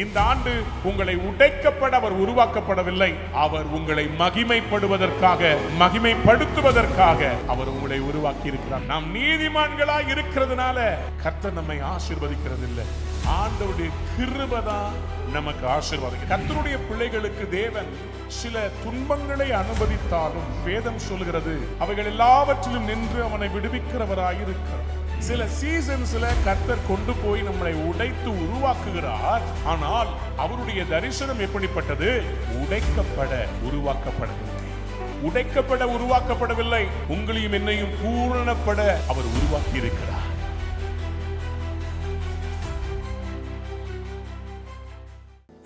இந்த ஆண்டு உங்களை உடைக்கப்பட அவர் உருவாக்கப்படவில்லை. அவர் உங்களை மகிமைப்படுத்துவதற்காக அவர் உங்களை உருவாக்கி இருக்கிறார். நாம் நீதிமான்களாய் இருக்கிறதுனால கர்த்தர் நம்மை ஆசீர்வதிக்கிறது இல்லை. ஆண்டவருடைய கிருபை தான் நமக்கு ஆசீர்வாதம். கர்த்தருடைய பிள்ளைகளுக்கு தேவன் சில துன்பங்களை அனுமதித்தாலும் வேதம் சொல்கிறது அவைகள் எல்லாவற்றிலும் நின்று அவனை விடுவிக்கிறவராயிருக்கிறார். சில சீசன்ஸ்ல கர்த்தர் கொண்டு போய் நம்மளை உடைத்து உருவாக்குகிறார். ஆனால் அவருடைய தரிசனம் எப்படிப்பட்டது? உடைக்கப்பட உருவாக்கப்படவில்லை. உங்களையும் என்னையும் பூரணப்பட அவர் உருவாக்கி இருக்கிறார்.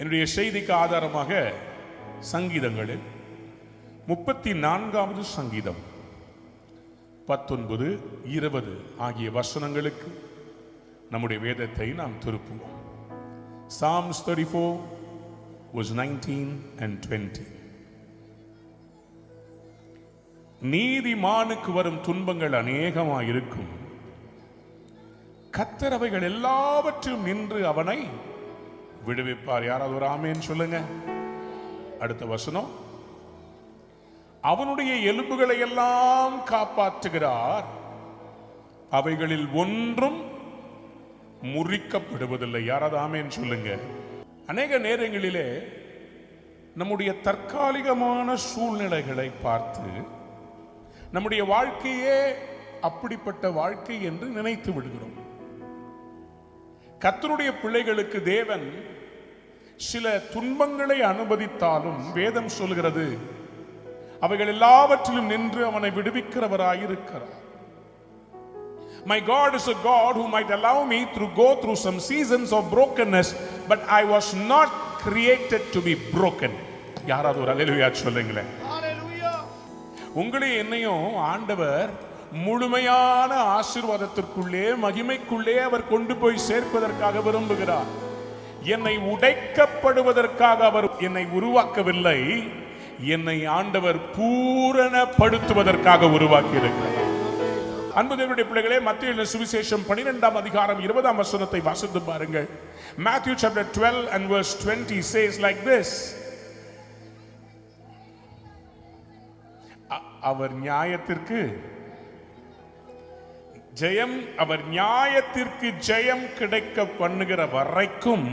என்னுடைய செய்திக்கு ஆதாரமாக சங்கீதங்களில் 34வது சங்கீதம் 19, 20 ஆகிய வசனங்களுக்கு நம்முடைய வேதத்தை நாம் திருப்புவோம். Psalms 34 verse 19 and 20. நீதிமானுக்கு வரும் துன்பங்கள் அநேகமாயிருக்கும், கர்த்தர் அவைகள் எல்லாவற்றிலும் நின்று அவனை விடுவிப்பார். யாராவது ஒரு ஆமேன் சொல்லுங்க. அடுத்த வசனம், அவனுடைய எலும்புகளை எல்லாம் காப்பாற்றுகிறார், அவைகளில் ஒன்றும் முறிக்கப்படுவதில்லை. யாராவது ஆமேன் சொல்லுங்க. அநேக நேரங்களிலே நம்முடைய தற்காலிகமான சூழ்நிலைகளை பார்த்து நம்முடைய வாழ்க்கையே அப்படிப்பட்ட வாழ்க்கை என்று நினைத்து விடுகிறோம். கர்த்தருடைய பிள்ளைகளுக்கு தேவன் சில துன்பங்களை அனுமதித்தாலும் வேதம் சொல்கிறது அவைகள் எல்லாவற்றிலும் நின்று அவனை விடுவிக்கிறவராயிருக்கிறார். My God is a God who might allow me to go through some seasons of brokenness, but I was not created to be broken. யாராவது ஒரு அல்லேலூயா சொல்லுங்களேன். உங்களை என்னையும் ஆண்டவர் முழுமையான ஆசீர்வாதத்திற்குள்ளே மகிமைக்குள்ளே அவர் கொண்டு போய் சேர்ப்பதற்காக விரும்புகிறார். என்னை உடைக்கப்படுவதற்காக அவர் என்னை உருவாக்கவில்லை. என்னை ஆண்டவர் பூரணப்படுத்துவதற்காக உருவாக்கி இருக்கிறார். அன்பு தேவனுடைய பிள்ளைகளே, மத்தேயு சுவிசேஷம் 12ஆம் அதிகாரம் 20ஆம் வசனத்தை வாசித்து பாருங்கள். Matthew chapter 12 and verse 20 says like this. அவர் நியாயத்திற்கு ஜெயம் கிடைக்க பண்ணுகிற வரைக்கும்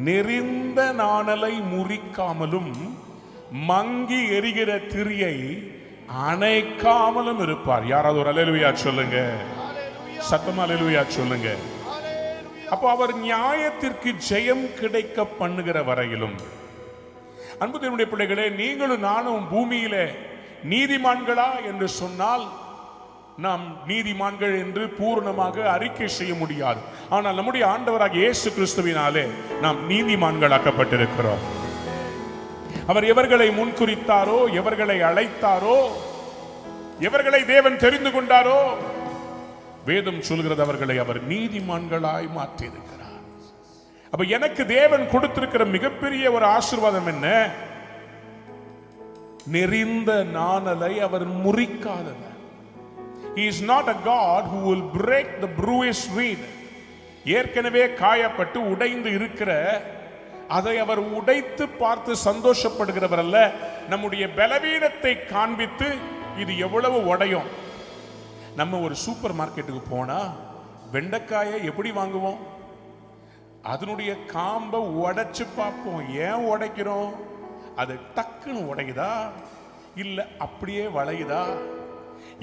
நெறிந்த நாணலை முறிக்காமலும் மங்கி எரிகிற திரியை அணைக்காமலும் இருப்பார். யாராவது ஒரு அல்லேலூயா சொல்லுங்க. சத்தமா அல்லேலூயா சொல்லுங்க. அப்போ அவர் நியாயத்திற்கு ஜெயம் கிடைக்க பண்ணுகிற வரையிலும், அன்பு தேவனுடைய பிள்ளைகளே, நீங்களும் நானும் பூமியிலே நீதிமான்களா என்று சொன்னால் நாம் நீதிமான்கள் என்று பூர்ணமாக அறிக்கை செய்ய முடியாது. ஆனால் நம்முடைய ஆண்டவராகிய இயேசு கிறிஸ்துவினாலே நாம் நீதிமான்களாக்கப்பட்டிருக்கிறோம். அவர் எவர்களை முன்குறித்தாரோ, எவர்களை அழைத்தாரோ, எவர்களை தேவன் தெரிந்து கொண்டாரோ, வேதம் சொல்கிறது அவர்களை அவர் நீதிமான்களாய் மாற்றியிருக்கிறார். அப்ப எனக்கு தேவன் கொடுத்திருக்கிற மிகப்பெரிய ஒரு ஆசீர்வாதம் என்ன? நெறிந்த நாணலை அவர் முறிக்காதவர். He is not a God who will break the bruised reed. ஏற்கனவே காயப்பட்டு உடைந்து இருக்கிற அதை அவர் உடைத்து பார்த்து சந்தோஷப்படுகிறவர் அல்ல. நம்முடைய பலவீனத்தை காண்பித்து இது எவ்வளவு உடையும். நம்ம ஒரு சூப்பர் மார்க்கெட்டுக்கு போனா வெண்டைக்காயை எப்படி வாங்குவோம்? அதனுடைய காம்பை உடைச்சு பார்ப்போம். ஏன் உடைக்கிறோம்? அது டக்குன்னு உடையுதா இல்ல அப்படியே வளையுதா?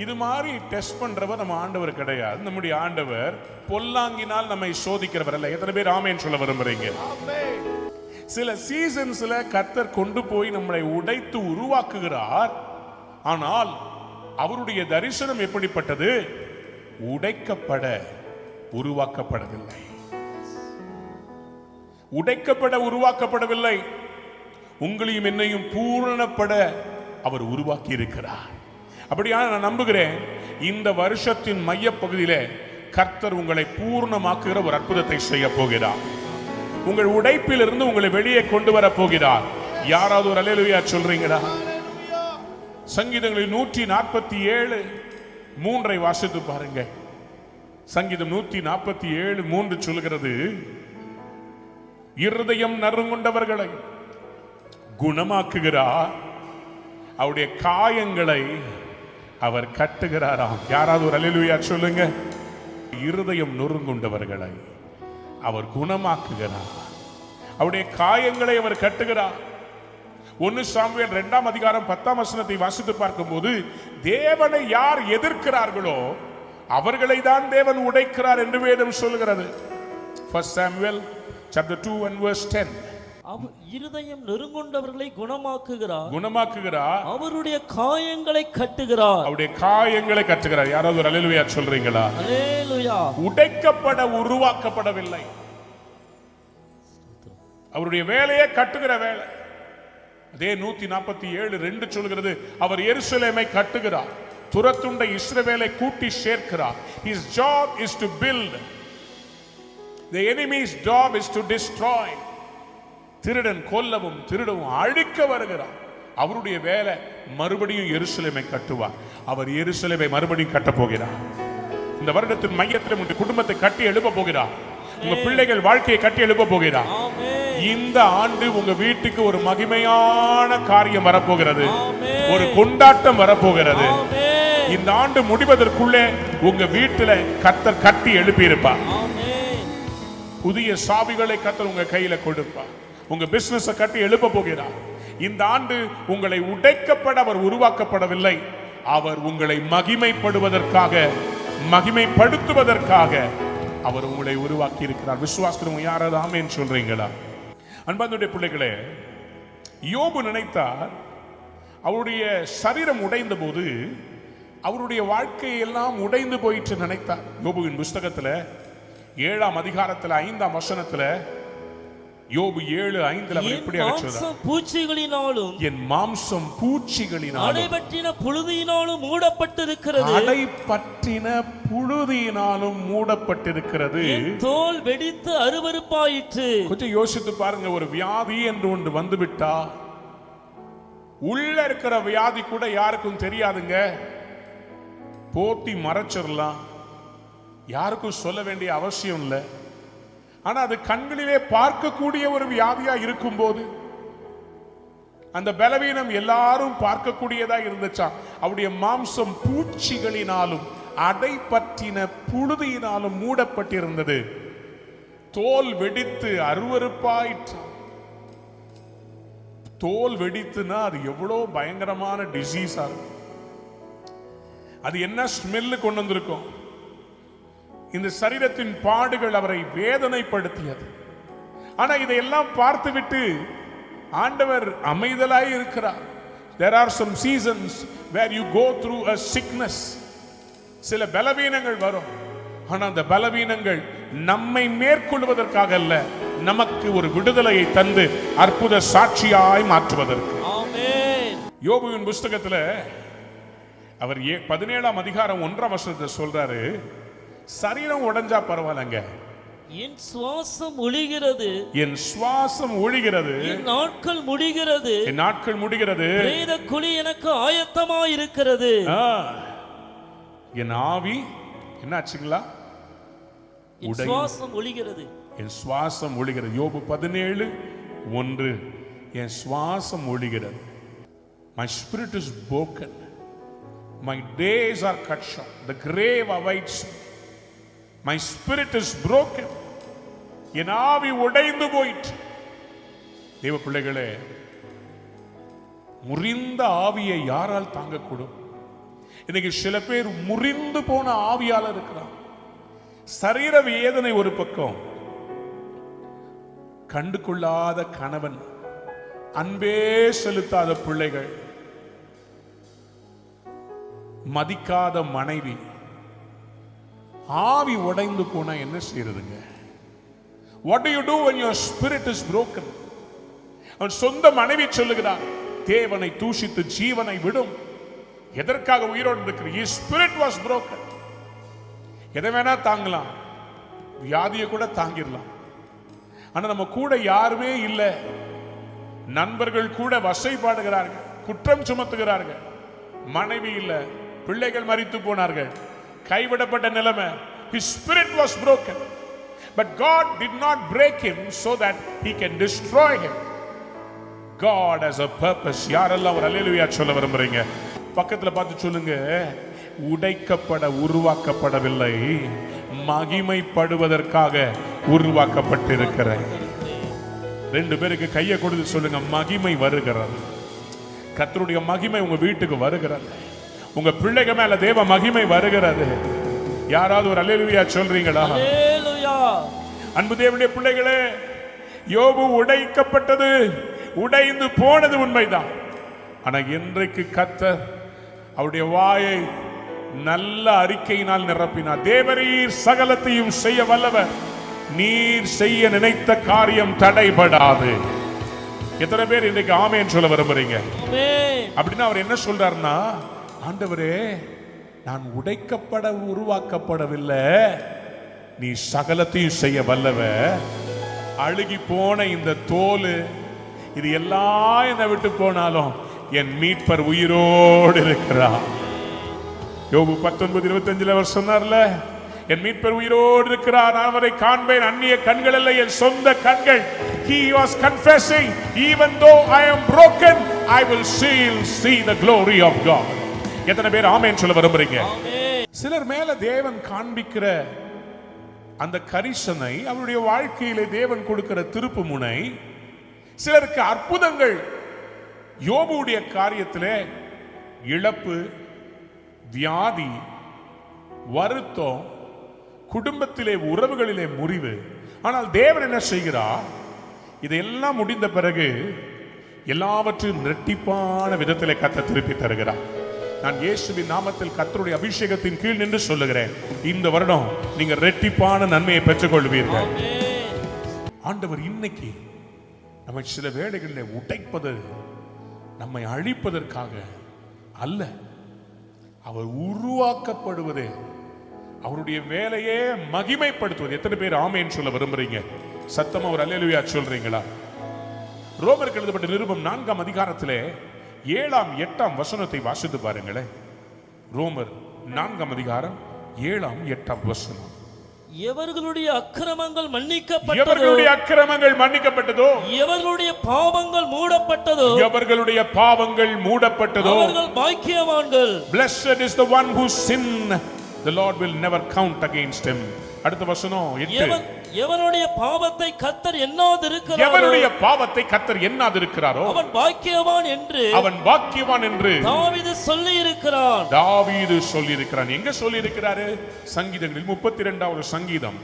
இது மாதிரி டெஸ்ட் பண்றவர் நம்ம ஆண்டவர் கிடையாது. நம்முடைய ஆண்டவர் பொல்லாங்கினால் நம்மை சோதிக்கிறவர் அல்ல. எத்தனை பேர் ஆமென் சொல்ல விரும்புறீங்க? சில சீசன்ஸ்ல கர்த்தர் கொண்டு போய் நம்மளை உடைத்து உருவாக்குகிறார். ஆனால் அவருடைய தரிசனம் எப்படிப்பட்டது? உடைக்கப்பட உருவாக்கப்படவில்லை. உருவாக்கப்படவில்லை. உங்களையும் என்னையும் பூரணப்பட அவர் உருவாக்கி இருக்கிறார். அப்படியான நான் நம்புகிறேன், இந்த வருஷத்தின் மைய பகுதியிலே கர்த்தர் உங்களை பூர்ணமாக்குகிற ஒரு அற்புதத்தை செய்ய போகிறார். உங்கள் உடைப்பிலிருந்து உங்களை வெளியே கொண்டு வர போகிறார். யாராவது ஒரு அல்லேலூயா சொல்றீங்களா? சங்கீதங்களில் 147:3 வாசித்து பாருங்க. சங்கீதம் 147:3 சொல்கிறது, இருதயம் நறுங்குண்டவர்களை குணமாக்குகிறார், அவருடைய காயங்களை அவர் கட்டுகிறாராம். யாராவது ஒரு அல்லேலூயா சொல்லுங்க. இருதயம் நொறுங்குண்டவர்களை அவர் குணமாக்குகிறார், அவருடைய காயங்களை அவர் கட்டுகிறார். 1 சாமுவேல் 2ஆம் அதிகாரம் 10ஆம் வசனத்தை வாசித்து பார்க்கும்போது, தேவனை யார் எதிர்க்கிறார்களோ அவர்களை தான் தேவன் உடைக்கிறார் என்று வேதம் சொல்கிறது. 1 Samuel chapter 2 and verse 10. இருதயம் நெருங்குண்டவர்களை குணமாக்குகிறார், அவருடைய காயங்களை கட்டுகிறார், அவருடைய காயங்களை கட்டுகிறார். யாராவது ஒரு அல்லேலூயா சொல்றீங்களா? அல்லேலூயா. உடைக்கப்பட உருவாக்கப்படவில்லை, அவருடைய வேலையை கட்டுகிற வேலை. அதே 147:2 சொல்கிறது, அவர் எருசலேமை கட்டுகிறார், துரத்துண்ட இஸ்ரவேலை கூட்டி சேர்க்கிறார். His job is to build, the enemy's job is to destroy. திருடன் கொல்லவும் திருடவும் அழிக்க வருகிறார், அவருடைய வேலை மறுபடியும் எருசலேமை கட்டுவார். அவர் எருசலேமை மறுபடியும் கட்டப் போகிறார். இந்த வருடத்தின் மையத்தில் உங்கள் குடும்பத்தை கட்டி எழுப்ப போகிறார், உங்க பிள்ளைகள் வாழ்க்கையை கட்டி எழுப்ப போகிறார். இந்த ஆண்டு உங்க வீட்டுக்கு ஒரு மகிமையான காரியம் வரப்போகிறது, ஒரு கொண்டாட்டம் வரப்போகிறது. இந்த ஆண்டு முடிவதற்குள்ளே உங்க வீட்டில் கர்த்தர் கட்டி எழுப்பி இருப்பார். புதிய சாவிகளை கர்த்தர் உங்க கையில கொடுப்பார், உங்க பிசினஸ் கட்டி எழுப்ப போகிறார். இந்த ஆண்டு உங்களை உடைக்கப்பட அவர் உருவாக்கப்படவில்லை, அவர் உங்களை மகிமைப்படுவதற்காக, மகிமைப்படுத்துவதற்காக அவர் உங்களை உருவாக்கி இருக்கிறார். விசுவாசம் யாராவது ஆமென் சொல்றீங்களா? அன்பார்ந்த பிள்ளைகளே, யோபு நினைத்தார் அவருடைய சரீரம் உடைந்த போது அவருடைய வாழ்க்கையெல்லாம் உடைந்து போயிற்று நினைத்தார். யோபுவின் புஸ்தகத்தில் 7ஆம் அதிகாரத்தில் 5ஆம் வசனத்தில் யோபு 7:5 அவர் இப்படி சொல்றார், பூச்சிகளினாலும் என் மாம்சம் பூச்சிகளினாலும் அடைபற்றின புழுதியினாலும் மூடப்பட்டிருக்கிறது, அடைபற்றின புழுதியினாலும் மூடப்பட்டிருக்கிறது, தோல் வெடித்து அருவருப்பாயிற்று. கொஞ்சம் யோசித்து பாருங்க, ஒரு வியாதி என்று ஒன்று வந்துவிட்டா உள்ள இருக்கிற வியாதி கூட யாருக்கும் தெரியாதுங்க, போட்டி மறைச்சிடலாம், யாருக்கும் சொல்ல வேண்டிய அவசியம் இல்லை. ஆனா அது கண்களிலே பார்க்கக்கூடிய ஒரு வியாதியா இருக்கும் போது அந்த பலவீனம் எல்லாரும் பார்க்கக்கூடியதா இருந்துச்சா. அவருடைய மாம்சம் பூச்சிகளினாலும் அடைபற்றின புழுதியினாலும் மூடப்பட்டிருந்தது, தோல் வெடித்து அருவருப்பாயிற்று. தோல் வெடித்துனா அது எவ்வளோ பயங்கரமான டிசீஸா இருக்கும், அது என்ன ஸ்மெல்லு கொண்டு வந்திருக்கும். இந்த சரீரத்தின் பாடுகள் அவரை வேதனைப்படுத்தியது. ஆனா இதையெல்லாம் பார்த்துவிட்டு ஆண்டவர் அமைதலாய் இருக்கிறார். There are some seasons where you go through a sickness. சில பலவீனங்கள் வரும், ஆனா அந்த பலவீனங்கள் நம்மை மேற்கொள்வதற்காக அல்ல, நமக்கு ஒரு விடுதலையை தந்து அற்புத சாட்சியாய் மாற்றுவதற்கு. ஆமென். யோபுவின் புஸ்தகத்தில் அவர் 17ஆம் அதிகாரம் 1ஆம் வசனத்தை சொல்றாரு, சரீரம் உடைஞ்சா பரவாயில்லைங்க, என் சுவாசம் ஒழிகிறது, என் சுவாசம் ஒழிகிறது, என் நாட்கள் முடிகிறது, என் நாட்கள் முடிகிறது, பிரேத குழி எனக்கு ஆயத்தமாய் இருக்கிறது. என் ஆவி என்னாச்சுங்களா? என் சுவாசம் ஒழிகிறது, என் சுவாசம் ஒழிகிறது. யோபு 17:1, என் சுவாசம் ஒழிகிறது. My spirit is broken, my days are cut short, the grave awaits me. My spirit is broken, என் ஆவி உடைந்து போயிற்று. தேவ பிள்ளைகளே, முறிந்த ஆவியை யாரால் தாங்கக்கூடும்? இன்னைக்கு சில பேர் முறிந்து போன ஆவியால இருக்கிறார். சரீர வேதனை ஒரு பக்கம், கண்டு கொள்ளாத கணவன், அன்பே செலுத்தாத பிள்ளைகள், மதிக்காத மனைவி, ஆவி உடைந்து போனா என்ன செய்யறதுங்க? What do you do when your spirit is broken? அவன் சொந்த மனைவி சொல்லுகிறார், தேவனை தூஷித்து ஜீவனை விடும். எதற்காக உயிரோடு இருக்கிற? His spirit was broken. எதை வேணா தாங்கலாம், வியாதியை கூட தாங்கிடலாம். ஆனா நம்ம கூட யாருமே இல்லை. நண்பர்கள் கூட வசைப்பாடுகிறார்கள், குற்றம் சுமத்துகிறார்கள். மனைவி இல்லை, பிள்ளைகள் மரித்து போனார்கள், கைவிடப்பட்ட நிலைமை. His spirit was broken. But God did not break him so that he can destroy him. God has a purpose. யாரெல்லாம் ஒரு அல்லேலூயா சொல்ல விரும்புறீங்க? பக்கத்துல பார்த்து சொல்லுங்க, உடைக்கப்பட உருவாக்கப்படவில்லை, மகிமைப்படுவதற்காக உருவாக்கப்பட்டிருக்கிறேன். ரெண்டு பேருக்கு கையை கொடுத்து சொல்லுங்க, மகிமை வருகிறது. கர்த்தருடைய மகிமை உங்க வீட்டுக்கு வருகிறது. உங்க பிள்ளைங்க மேல தேவ மகிமை வருகிறது. யாராவது ஒரு அல்லேலூயா சொல்றீங்களா? அல்லேலூயா. அன்பு தேவனுடைய பிள்ளைகளே, யோபு உடைக்கப்பட்டது, உடைந்து போனது உண்மைதான். ஆனா இன்றைக்கு கர்த்தர் அவருடைய வாயை நல்ல அறிக்கையினால் நிரப்பினார். தேவரீர் சகலத்தையும் செய்ய வல்லவர், நீர் செய்ய நினைத்த காரியம் தடைபடாது. எத்தனை பேர் இன்றைக்கு ஆமென் சொல்ல விரும்புறீங்க? அப்படின்னா அவர் என்ன சொல்றாருன்னா, ஆண்டவரே நான் உடைக்கப்பட உருவாக்கப்படவில்லை, நீ சகலத்தையும் செய்ய வல்லவ. அழுகி போன இந்த தோல் இது எல்லாம் என்னை விட்டு போனாலும் என் மீட்பர் உயிரோடு இருக்கிறார். யோபு 19:25 அவர் சொன்னார்ல, என் மீட்பர் உயிரோடு இருக்கிறார், நான் அவரை காண்பேன், அந்நிய கண்கள் அல்ல என் சொந்த கண்கள். He was confessing, even though I am broken, I will still see the glory of God. எத்தனை பேர் ஆமென் சொல்ல விரும்புறீங்க? சிலர் மேல தேவன் காண்பிக்கிற அந்த கரிசனை, அவருடைய வாழ்க்கையிலே தேவன் கொடுக்கிற திருப்பு முனை, சிலருக்கு அற்புதங்கள். யோபுடைய காரியத்திலே இழப்பு, வியாதி, வருத்தம், குடும்பத்திலே உறவுகளிலே முறிவு. ஆனால் தேவன் என்ன செய்கிறார்? இதெல்லாம் முடிந்த பிறகு எல்லாவற்றையும் இரட்டிப்பான விதத்திலே கர்த்தர் திருப்பி தருகிறார். நான் இயேசுவின் நாமத்தில் கர்த்தருடைய அபிஷேகத்தின் கீழ் நின்று சொல்லுகிறேன், இந்த வருடம் நீங்க இரட்டிப்பான நன்மையை பெற்றுக் கொள்வீர்கள். ஆண்டவர் இன்னைக்கு நம்ம சில வேளைகளில் உடைப்பது நம்மை அழிப்பதற்காக அல்ல, அவர் உருவாக்கப்படுவது, அவருடைய வேலையே மகிமைப்படுத்துவது. எத்தனை பேர் ஆமென் சொல்ல விரும்புறீங்க? சத்தமா ஒரு அல்லேலூயா சொல்றீங்களா? ரோமருக்கு எழுதப்பட்ட நிருபம் 4ஆம் அதிகாரத்திலே 7ஆம் 8ஆம் வசனத்தை வாசித்து பாருங்களேன். ரோமர் 4ஆம் அதிகாரம் 7ஆம் 8ஆம் வசனம். எவர்களுடைய அக்கிரமங்கள் மன்னிக்கப்பட்டதோ, எவர்களுடைய அக்கிரமங்கள் மன்னிக்கப்பட்டதோ, எவர்களுடைய பாவங்கள் மூடப்பட்டதோ, எவர்களுடைய பாவங்கள் மூடப்பட்டதோ, அவர்கள் பாக்கியவான்கள். Blessed is the one whose sin the Lord will never count against him. அடுத்த வசனம் 8. எவனுடைய பாவத்தை கர்த்தர் எண்ணாதிருக்கிறாரோ, எவனுடைய பாவத்தை கர்த்தர் எண்ணாதிருக்கிறாரோ அவன் பாக்கியவான் என்று, அவன் பாக்கியவான் என்று தாவீது சொல்லி இருக்கிறான். தாவீது சொல்லி இருக்கிறான். எங்க சொல்லி இருக்கிறாரு? சங்கீதங்களில் 32வது சங்கீதம்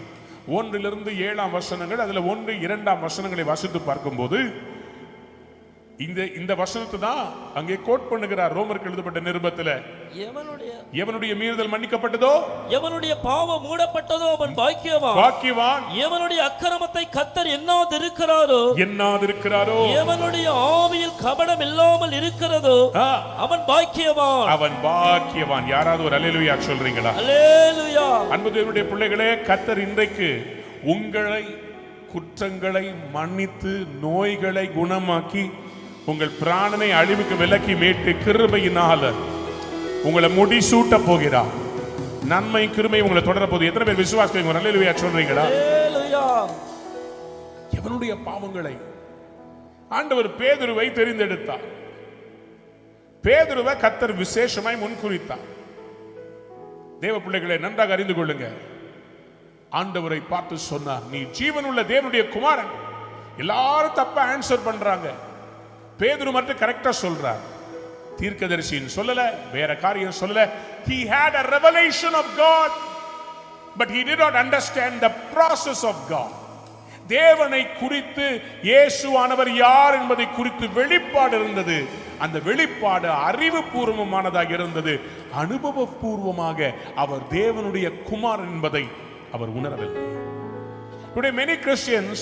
1லிருந்து 7ஆம் வசனங்கள், அதுல 1, 2ஆம் வசனங்களை வாசித்து பார்க்கும்போது இந்த வசனத்தை தான் அங்கே கோட் பண்ணுகிறார் ரோமருக்கு எழுதப்பட்ட நிருபத்தில். எவனுடைய மீறுதல் மன்னிக்கப்பட்டதோ, எவனுடைய பாவம் மூடப்பட்டதோ அவன் பாக்கியவான். பாக்கியவான். எவனுடைய அக்கிரமத்தை கர்த்தர் எண்ணாதிருக்கிறாரோ, எவனுடைய ஆவியில் கபடம் இல்லாமல் இருக்கிறதோ அவன் பாக்கியவான். அவன் பாக்கியவான். யாராவது ஒரு அல்லேலூயா சொல்றீங்களா? அல்லேலூயா. அன்பு தேவனுடைய பிள்ளைகளே, கர்த்தர் இன்றைக்கு உங்களை குற்றங்களை மன்னித்து நோய்களை குணமாக்கி உங்கள் பிராணனை அழிவுக்கு விலக்கி மீட்டு கிருபையினால உங்களை முடிசூட்ட போகிறார். நன்மை கிருபை உங்களை தொடர போது. எத்தனை பேர் விசுவாசிக்கிறீங்க? அல்லேலூயா சொல்றீங்களா? எவனுடைய பாவங்களை ஆண்டவர் பேதுருவை தெரிந்தெடுத்தார். பேதுருவை கர்த்தர் விசேஷமாய் முன்குறித்தார். தேவ பிள்ளைகளை நன்றாக அறிந்து கொள்ளுங்க. ஆண்டவரை பார்த்து சொன்னார், நீ ஜீவனுள்ள தேவனுடைய குமாரன். எல்லாரும் தப்ப ஆன்சர் பண்றாங்க, பேதுரு மட்டும் கரெக்டா சொல்றார். தீர்க்கதரிசின்னு சொல்லல, வேற காரியம் சொல்லல. He had a revelation of God, but he did not understand the process of God. தேவனை குறித்து இயேசுவானவர் யார் என்பதை குறித்து வெளிப்பாடு இருந்தது. அந்த வெளிப்பாடு அறிவுபூர்வமானதாக இருந்தது. அனுபவபூர்வமாக அவர் தேவனுடைய குமாரன் என்பதை அவர் உணரவில்லை. Today many Christians,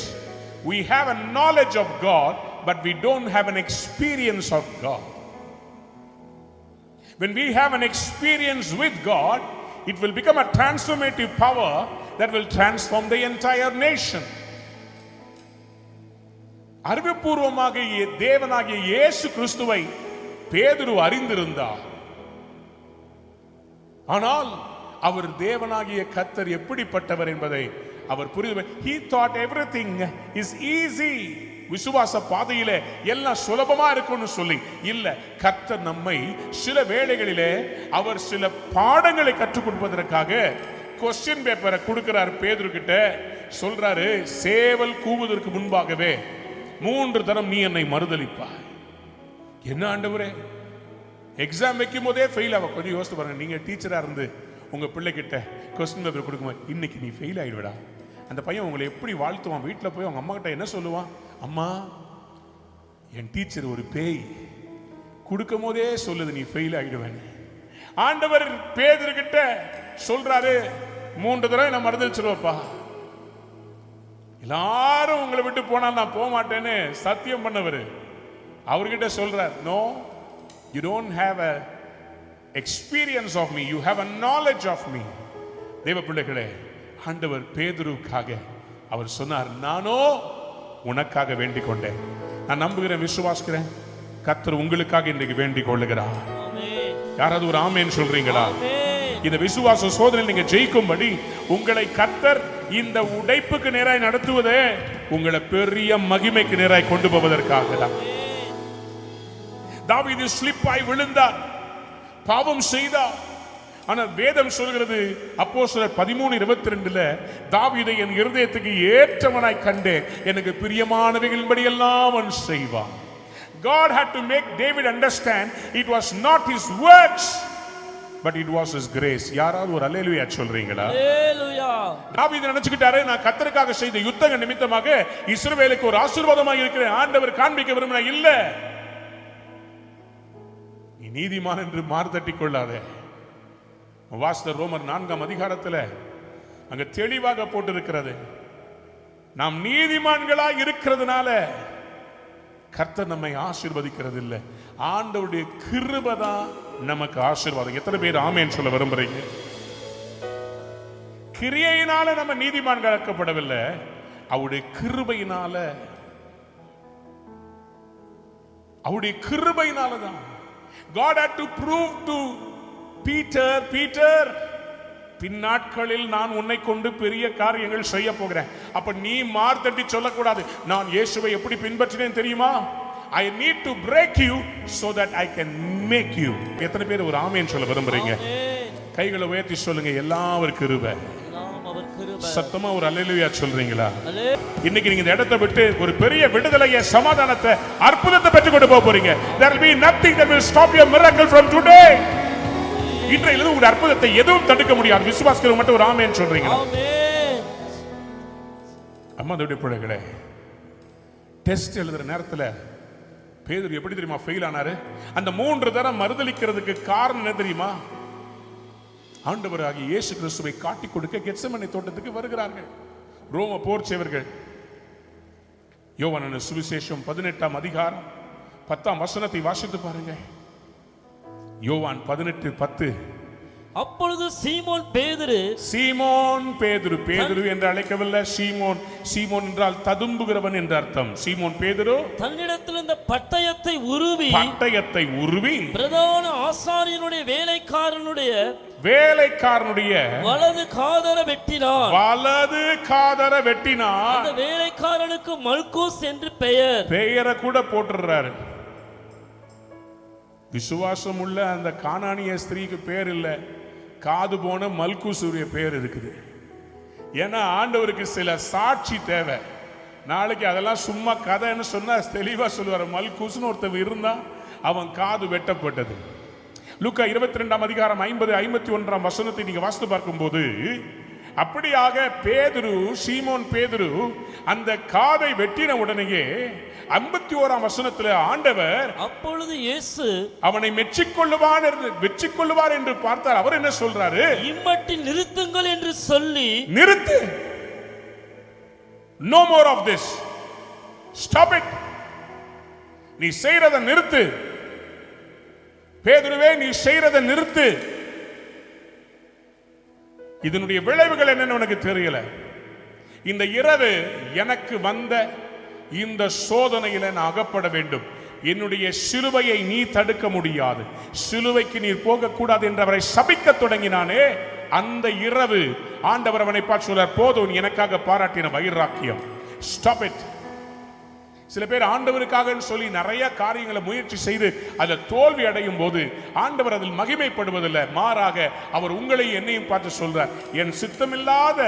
we have a knowledge of God, but we don't have an experience of God. When we have an experience with God, it will become a transformative power that will transform the entire nation. அறிவுபூர்வமாக தேவனாகிய இயேசு கிறிஸ்துவை பேதுரு அறிந்திருந்தார். ஆனால் அவர் தேவனாகிய கர்த்தர் எப்படிப்பட்டவர் என்பதை அவர் புரிந்து he thought everything is easy. விசுவாச பாதையிலே எல்லாம் சுலபமா இருக்கும்னு சொல்லி இல்ல, கர்த்தர் நம்மை சில வேளைகளிலே அவர் சில பாடங்களை கற்றுக் கொடுப்பதற்காக கொஸ்டின் பேப்பரை கொடுக்கிறார். பேதுரு கிட்ட சொல்றாரு, சேவல் கூவுவதற்கு முன்பாகவே 3 தரம் நீ என்னை மறுதலிப்பாய். என்ன ஆண்டவரே, எக்ஸாம் வைக்கும் போதே ஃபெயில் ஆக. கொஞ்சம் யோசித்து பாருங்க, நீங்க டீச்சரா இருந்து உங்க பிள்ளைகிட்ட கொஸ்டின் பேப்பர் கொடுக்கும்போது இன்னைக்கு நீ ஃபெயில் ஆயிடுவிடா, அந்த பையன் உங்களை எப்படி வாழ்த்துவான்? வீட்டில் போய் அவங்க அம்மா கிட்ட என்ன சொல்லுவான்? அம்மா, என் டீச்சர் ஒரு பேய், கொடுக்கும் போதே சொல்லுது நீ ஃபெயில் ஆயிடுவேன். ஆண்டவர் பேதுரு கிட்ட சொல்றாரு, 3 தடவை நான் மறுதலிச்சிருவப்பா, எல்லாரும் உங்களை விட்டு போனால் நான் போக மாட்டேன்னு சத்தியம் பண்ணவர் அவர்கிட்ட சொல்றார், no, you don't have a experience of me, you have a knowledge of me. தேவ பிள்ளைகளே, ஆண்டவர் பேதுருக்காக அவர் சொன்னார், நானோ உனக்காக வேண்டிக் கொண்டேன். நான் நம்புகிறேன், விசுவாசிக்கிறேன், கர்த்தர் உங்களுக்காக இன்றைக்கு வேண்டிக் கொள்ளுகிறார். யாராவது ஒரு ஆமேன் சொல்றீங்களா? இந்த விசுவாச சோதனை நீங்க ஜெயிக்கும்படி உங்களை கர்த்தர் இந்த உடைப்புக்கு நேராய் நடத்துவதே உங்களை பெரிய மகிமைக்கு நேராய் கொண்டு போவதற்காக தான். தாவீது ஸ்லிப்பாய் விழுந்தார், பாவம் செய்தார். ஆனால் வேதம் சொல்கிறது, அப்போஸ்தலர் 13:22 தாவீதை என் இருதயத்துக்கு ஏற்றவனாய் கண்டேன், எனக்கு பிரியமானவைகளின்படி எல்லாம் அவன் செய்வான். God had to make David understand it was not his works but it was his grace. யாராவது ஒரு அல்லேலூயா சொல்றீங்களா? அல்லேலூயா. தாவீது நினைச்சுக்கிட்டாரு, நான் கர்த்தருக்காக செய்த யுத்தங்கள் நிமித்தமாக இஸ்ரவேலுக்கு ஒரு ஆசீர்வாதமாக இருக்கிறேன், ஆண்டவர் காண்பிக்க விரும்பினா. இல்ல, நீ நீதிமான் என்று மார்த்தட்டிக் கொள்ளாதே. வாஸ்தவர் ரோமர் 4ஆம் அதிகாரத்தில் அங்க தெளிவாக போட்டிருக்கிறது, நாம் நீதிமான்களாய் இருக்கிறதுனால கர்த்தர் நம்மை ஆசீர்வதிக்கிறது இல்லை, ஆண்டவருடைய கிருபை தான் நமக்கு ஆசீர்வாதம். எத்தனை பேர் ஆமென் சொல்ல விரும்புறீங்க? கிரியையினால நம்ம நீதிமான்களாக்கப்படவில்லை, அவருடைய கிருபையினால, அவருடைய கிருபையினால தான். God had to prove to Peter, பின்னாட்களில் நான் உன்னை கொண்டு பெரிய காரியங்கள் செய்ய போகிறேன். அப்ப நீ மார்த்தட்டி சொல்லக்கூடாது, நான் இயேசுவை எப்படி பின்பற்றினேன் தெரியுமா? I need to break you so that I can make you. எத்தனை பேர் ஒரு ஆமென் சொல்ல விரும்புறீங்க? கைகளை உயர்த்தி சொல்லுங்க, எல்லாம் அவர் கிருபை. சத்தமா ஒரு அல்லேலூயா சொல்றீங்களா? இன்னைக்கு நீங்க இந்த இடத்தை விட்டு ஒரு பெரிய விடுதலையை, சமாதானத்தை, அற்புதத்தை பெற்றுக் கொண்டு போக போறீங்க. There will be nothing that will stop your miracle from today. இன்றையிலிருந்து உங்களுடைய அற்புதத்தை எதுவும் தடுக்க முடியாது. விசுவாசிக்கிறவங்க மட்டும் ஒரு ஆமென் சொல்றீங்களா? அம்மா தேவனுடைய பிள்ளைகளே, டெஸ்ட் எழுதுற நேரத்தில் பேதுரு எப்படி தெரியுமா ஃபெயில் ஆனாரு? அந்த 3 தரம் மறுதலிக்கிறதுக்கு காரணம் என்ன தெரியுமா? ஆண்டவராகிய இயேசு கிறிஸ்துவை காட்டிக் கொடுக்க கெத்செமனே தோட்டத்துக்கு வருகிறார்கள் ரோம போர் செய்வர்கள். யோவான் சுவிசேஷம் 18ஆம் அதிகாரம் 10ஆம் வசனத்தை வாசித்து பாருங்க. யோவான் 18:10. அப்பொழுது சீமோன் பேதுரு என்று அழைக்கவில்லை, சீமோன் என்றால் ததும்புகிறவன் என்று அர்த்தம். சீமோன் பேதுரு தன்னிடத்தில் இந்த பட்டயத்தை உருவி பிரதான ஆசாரியனுடைய வேலைக்காரனுடைய வலது காதர வெட்டினான். அந்த வேலைக்காரனுக்கு மல்கூஸ் என்று பெயரை கூட போட்டுறாரு. விசுவாசம் உள்ள அந்த கானானிய ஸ்திரீக்கு பேர் இல்லை, காது போன மல்கூசுடைய பேர் இருக்குது. ஏன்னா ஆண்டவருக்கு சில சாட்சி தேவை. நாளைக்கு அதெல்லாம் சும்மா கதைன்னு சொன்னா தெளிவா சொல்லுவார். மல்கூஸ்னு ஒருத்தர் இருந்தா அவன் காது வெட்டப்பட்டது. லூக்கா 22ஆம் அதிகாரம் 50-51 வசனத்தை நீங்க வாசித்து பார்க்கும்போது, அப்படியாக சீமோன் பேதுரு அந்த காதை வெட்டின உடனேயே 51ஆம் வசனத்தில் ஆண்டவர் அப்பொழுது இயேசு அவனை வெற்றிக்கொள்ளுவார் என்று பார்த்தார். அவர் என்ன சொல்றாரு? இம்மட்டில் நிறுத்துங்கள் என்று சொல்லி, நிறுத்து, no more of this, stop it, நீ செய்யறத நிறுத்து, பேதுருவே நீ செய்யறத நிறுத்து. இதனுடைய விளைவுகள் என்னன்னு உனக்கு தெரியல. இந்த இரவு எனக்கு வந்த இந்த சோதனையில நான் அகப்பட வேண்டும். என்னுடைய சிலுவையை நீ தடுக்க முடியாது, சிலுவைக்கு நீர் போகக்கூடாது என்று அவரை சபிக்க தொடங்கினானே, அந்த இரவு ஆண்டவர் அவனை பார்த்து சொல்றார், போதும் எனக்காக பாராட்டின வைராக்கியம், ஸ்டாப் இட். சில பேர் ஆண்டவருக்காக சொல்லி நிறைய காரியங்களை முயற்சி செய்து அதில் தோல்வி அடையும் போது ஆண்டவர் அதில் மகிமைப்படுவதில்லை, மாறாக அவர் உங்களை என்னையும் பார்த்து சொல்றார், என் சித்தமில்லாத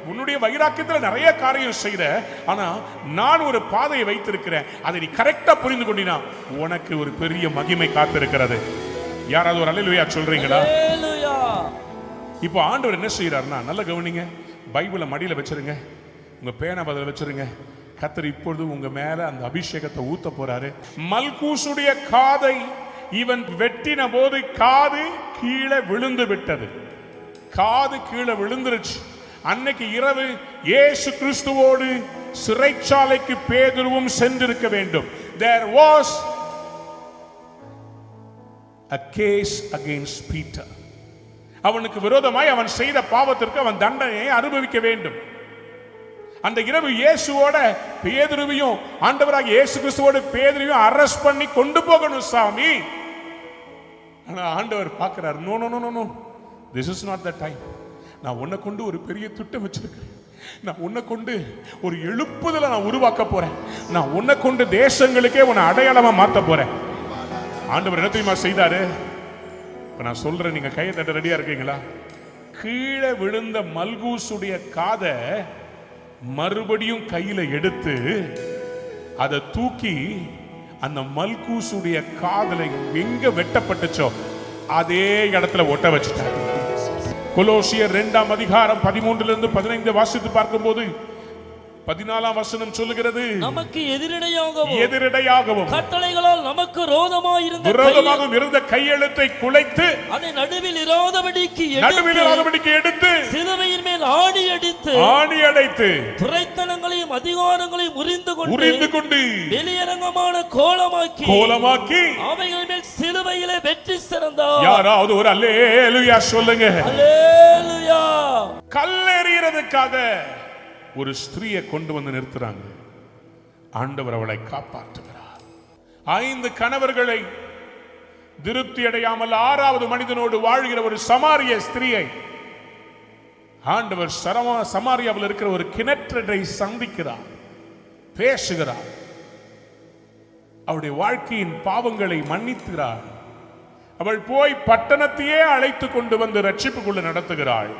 உன்னுடைய வைராக்கியத்தில் நிறைய காரியம் செய்த, ஆனா நான் ஒரு பாதையை வைத்திருக்கிறேன், அதை நீ கரெக்டா புரிந்து கொண்டினா உனக்கு ஒரு பெரிய மகிமை காத்திருக்கிறது. யாராவது ஒரு அல்லேலூயா சொல்றீங்களா? இப்போ ஆண்டவர் என்ன செய்யறாருன்னா, நல்ல கவனிங்க, பைபிளை மடியில வச்சிருங்க, உங்க பேனா பதில் வச்சிருங்க. கர்த்தர் இப்பொழுது உங்க மேல அந்த அபிஷேகத்தை ஊத்த போறாரு. மல்கூசுடைய காதை இவன் வெட்டின போது காது கீழே விழுந்து விட்டது. காது கீழே விழுந்துருச்சு. அன்னைக்கு இரவு இயேசு கிறிஸ்துவோடு சிறைச்சாலைக்கு பேதுருவும் சென்றிருக்க வேண்டும். There was a case against Peter. அவனுக்கு விரோதமாய் அவன் செய்த பாவத்திற்கு அவன் தண்டனையை அனுபவிக்க வேண்டும். அந்த இரவு இயேசுவோட பேதுருவையும் ஆண்டவராக இயேசு கிறிஸ்துவோட பேதுருவையும் அரெஸ்ட் பண்ணி கொண்டு போகணும் சாமி. ஆனா ஆண்டவர் பார்க்கிறார், no no no no, this is not the time. நான் உன்னை கொண்டு ஒரு பெரிய திட்டம் வச்சிருக்கேன். நான் உன்னை கொண்டு ஒரு எழுப்புதலை நான் உருவாக்க போறேன். நான் உன்னை கொண்டு தேசங்களுக்கே உன்னை அடையாளமா மாத்த போறேன். ஆண்டவர் என்ன தெரியுமா செய்தாரு? இப்ப நான் சொல்றேன், நீங்க கையை தட்ட ரெடியா இருக்கீங்களா? கீழே விழுந்த மல்கூசுடைய காதை மறுபடியும் கையில எடுத்து அதை தூக்கி அந்த மல்கூசுடைய காதலை எங்க வெட்டப்பட்டுச்சோ அதே இடத்துல ஒட்ட வச்சுட்டார். கொலோசியர் 2ஆம் அதிகாரம் 13 15 வாசித்து பார்க்கும்போது 14ஆம் வசனம் சொல்லுகிறது, நமக்கு எதிரடையாகவும் கட்டளைகளால் நமக்கு விரோதமாக இருந்த கையெழுத்தை குலைத்து அதை நடுவில் இராதபடிக்கு எடுத்து சிலுவையின் மேல் ஆணி அடித்து துரைத்தனங்களையும் அதிகாரங்களையும் முறிந்து கொண்டு வெளியரங்கமான கோலமாக்கி அவைகள் மேல் சிலுவையிலே வெற்றி சிறந்தார். யாராவது ஒரு அல்லேலூயா சொல்லுங்க. அல்லேலூயா. கல்லெறியறதுக்காக ஒரு ஸ்திரியை கொண்டு வந்து நிறுத்துறாங்க. ஆண்டவர் அவளை காப்பாற்றுகிறார். 5 கணவர்களை திருப்தி அடையாமல் 6வது மனிதனோடு வாழ்கிற ஒரு சமாரிய ஸ்திரியை ஆண்டவர் சமாரியாவில் இருக்கிற ஒரு கிணற்றை சந்திக்கிறார், பேசுகிறார், அவருடைய வாழ்க்கையின் பாவங்களை மன்னிக்கிறார். அவள் போய் பட்டணத்தையே அழைத்து கொண்டு வந்து ரட்சிப்புக்குள்ள நடத்துகிறாள்.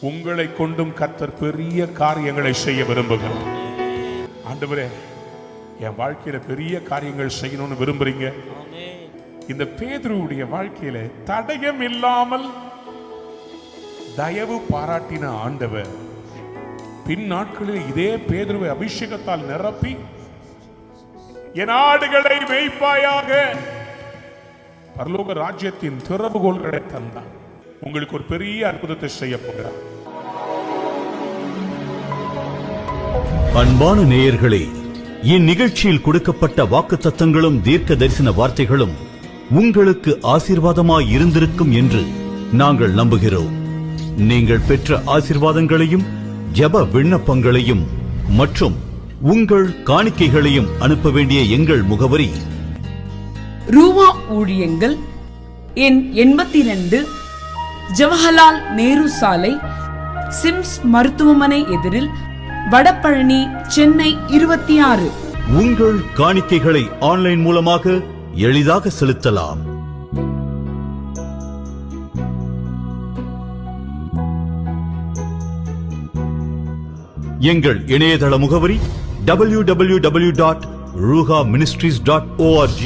உங்களை கொண்டும் கர்த்தர் பெரிய காரியங்களை செய்ய விரும்புகிறார். ஆண்டவரே, என் வாழ்க்கையில பெரிய காரியங்கள் செய்யணும்னு விரும்புறீங்க. இந்த பேதுருவுடைய வாழ்க்கையில தடயம் இல்லாமல் தயவு பாராட்டின ஆண்டவர் பின் நாட்களில் இதே பேதுருவை அபிஷேகத்தால் நிரப்பி என் ஆடுகளை மேய்ப்பாயாக பரலோக ராஜ்யத்தின் திறவுகோல்களை தந்தார். உங்களுக்கு ஒரு பெரிய அற்புதத்தை செய்ய போகிறார். அன்பான நேயர்களே, இந்நிகழ்ச்சியில் கொடுக்கப்பட்ட வாக்குத்தத்தங்களும் தீர்க்க தரிசன வார்த்தைகளும் உங்களுக்கு ஆசீர்வாதமாய் இருந்திருக்கும் என்று நாங்கள் நம்புகிறோம். நீங்கள் பெற்ற ஆசீர்வாதங்களையும் ஜெப விண்ணப்பங்களையும் மற்றும் உங்கள் காணிக்கைகளையும் அனுப்ப வேண்டிய எங்கள் முகவரி: ரூவா ஊழியங்கள், எண் 82, ஜவஹர்லால் நேரு சாலை, சிம்ஸ் மருத்துவமனை எதிரில், வடபழனி, சென்னை 26. உங்கள் காணிக்கைகளை ஆன்லைன் மூலமாக எளிதாக செலுத்தலாம். எங்கள் இணையதள முகவரி www.ruhaministries.org.